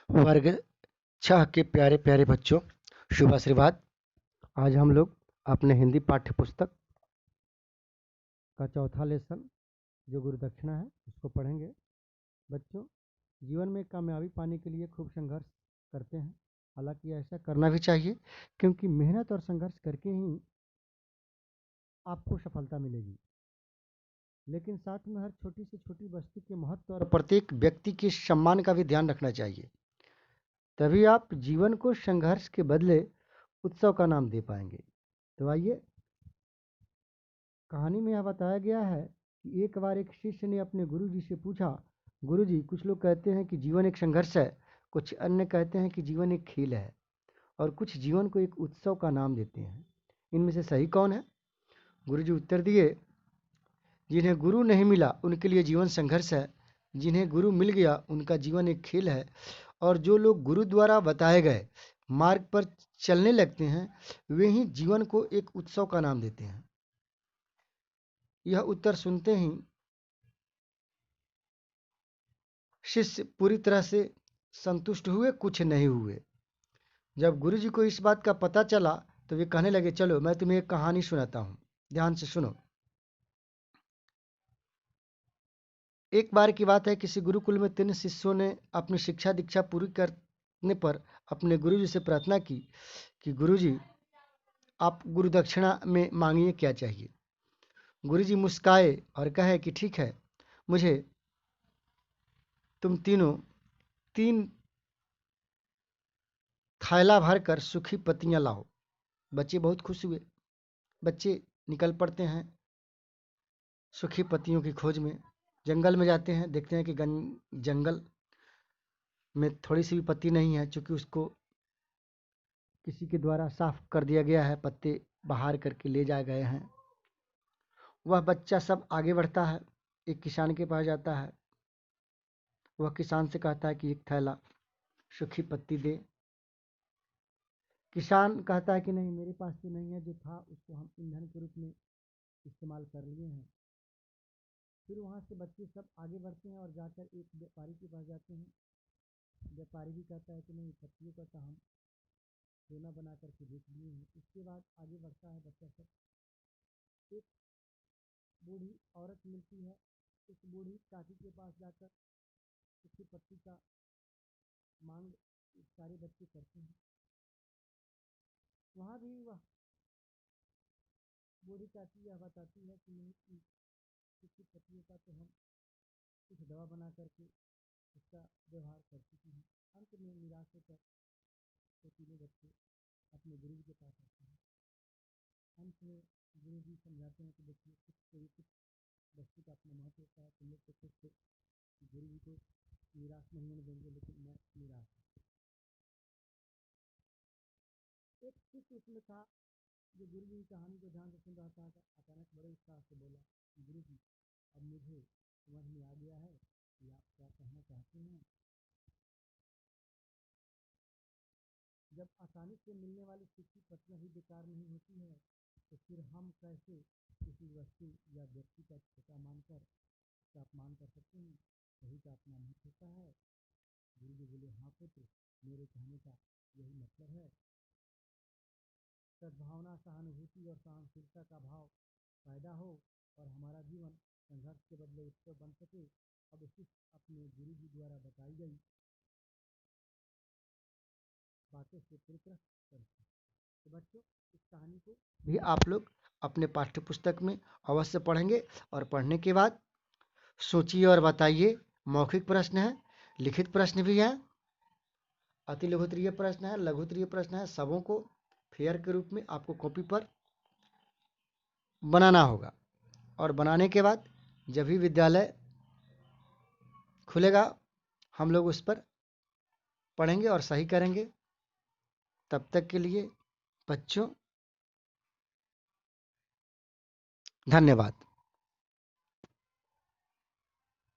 वर्ग 6 के प्यारे प्यारे बच्चों, शुभ आशीर्वाद। आज हम लोग अपने हिंदी पाठ्य पुस्तक का चौथा लेसन जो गुरु दक्षिणा है उसको पढ़ेंगे। बच्चों, जीवन में कामयाबी पाने के लिए खूब संघर्ष करते हैं। हालांकि ऐसा करना भी चाहिए, क्योंकि मेहनत और संघर्ष करके ही आपको सफलता मिलेगी। लेकिन साथ में हर छोटी से छोटी वस्तु के महत्व और प्रत्येक व्यक्ति के सम्मान का भी ध्यान रखना चाहिए। तभी आप जीवन को संघर्ष के बदले उत्सव का नाम दे पाएंगे। तो आइए, कहानी में यह बताया गया है कि एक बार एक शिष्य ने अपने गुरुजी से पूछा, गुरुजी, कुछ लोग कहते हैं कि जीवन एक संघर्ष है, कुछ अन्य कहते हैं कि जीवन एक खेल है, और कुछ जीवन को एक उत्सव का नाम देते हैं। इनमें से सही कौन है? गुरुजी उत्तर दिए, जिन्हें गुरु नहीं मिला उनके लिए जीवन संघर्ष है, जिन्हें गुरु मिल गया उनका जीवन एक खेल है, और जो लोग गुरु द्वारा बताए गए मार्ग पर चलने लगते हैं वे ही जीवन को एक उत्सव का नाम देते हैं। यह उत्तर सुनते ही शिष्य पूरी तरह से संतुष्ट हुए, कुछ नहीं हुए। जब गुरुजी को इस बात का पता चला तो वे कहने लगे, चलो मैं तुम्हें एक कहानी सुनाता हूँ, ध्यान से सुनो। एक बार की बात है, किसी गुरुकुल में 3 शिष्यों ने अपनी शिक्षा दीक्षा पूरी करने पर अपने गुरुजी से प्रार्थना की कि गुरुजी, आप गुरु दक्षिणा में मांगिए क्या चाहिए। गुरुजी मुस्काए और कहे कि ठीक है, मुझे तुम तीनों 3 थैला भर कर सूखी पत्तियां लाओ। बच्चे बहुत खुश हुए। बच्चे निकल पड़ते हैं सूखी पत्तियों की खोज में। जंगल में जाते हैं, देखते हैं कि जंगल में थोड़ी सी भी पत्ती नहीं है, क्योंकि उसको किसी के द्वारा साफ कर दिया गया है, पत्ते बाहर करके ले जाए गए हैं। वह बच्चा सब आगे बढ़ता है, एक किसान के पास जाता है। वह किसान से कहता है कि एक थैला सूखी पत्ती दे। किसान कहता है कि नहीं, मेरे पास तो नहीं है, जो था उसको हम ईंधन के रूप में इस्तेमाल कर लिए हैं। फिर वहाँ से बच्चे सब आगे बढ़ते हैं और जाकर एक व्यापारी के पास जाते हैं। व्यापारी भी कहता है कि नहीं, पत्तियों का तो हम सोना बना करके बेच लिए हैं। इसके बाद आगे बढ़ता है बच्चा सब। एक बूढ़ी औरत मिलती है। उस बूढ़ी काकी के पास जाकर उसकी पत्ती का मांग सारे बच्चे करते हैं। वहाँ भी वह बूढ़ी चाची यह बताती है कि नहीं, इसकी पत्तियों का तो हम कुछ दवा बना करके उसका व्यवहार कर चुके हैं। अंत में निराश होकर तो तीनों बच्चे अपने गुरु जी के पास आते हैं। अंत में गुरु जी समझाते हैं कि देखिए, कुछ वस्तु का अपना महत्व होता है। तुम लोग तो खुद से गुरु जी को निराश नहीं होने देंगे, लेकिन मैं निराश हूँ। एक शिष्य उसमें था जो गुरु जी की कहानी को ध्यान से सुन रहा था। अचानक बड़े उत्साह से बोला, गुरु जी, अब मुझे समझ में आ गया है कि आप क्या कहना चाहते हैं। जब आसानी से मिलने वाली सूखी पत्तियां ही बेकार नहीं होती है, तो फिर हम कैसे किसी वस्तु या व्यक्ति का छोटा मानकर उसका अपमान कर सकते हैं। सही का अपना महत्व होता है। गुरु जी बोले, हाँ पुत्र, मेरे कहने का यही मतलब है। सद्भावना, सहानुभूति और सहनशीलता का भाव पैदा हो और हमारा जीवन संघर्ष के बदले उत्सव बन सके। अब शिष्य अपने गुरु जी द्वारा बताई गई बातों से पूरी तरह कर। तो बच्चों, इस कहानी को भी आप लोग अपने पाठ्य पुस्तक में अवश्य पढ़ेंगे, और पढ़ने के बाद सोचिए और बताइए। मौखिक प्रश्न है, लिखित प्रश्न भी है, अति लघुत्तरीय प्रश्न है, लघुत्तरीय प्रश्न है। सबों को फेयर के रूप में आपको कॉपी पर बनाना होगा, और बनाने के बाद जब भी विद्यालय खुलेगा हम लोग उस पर पढ़ेंगे और सही करेंगे। तब तक के लिए बच्चों, धन्यवाद।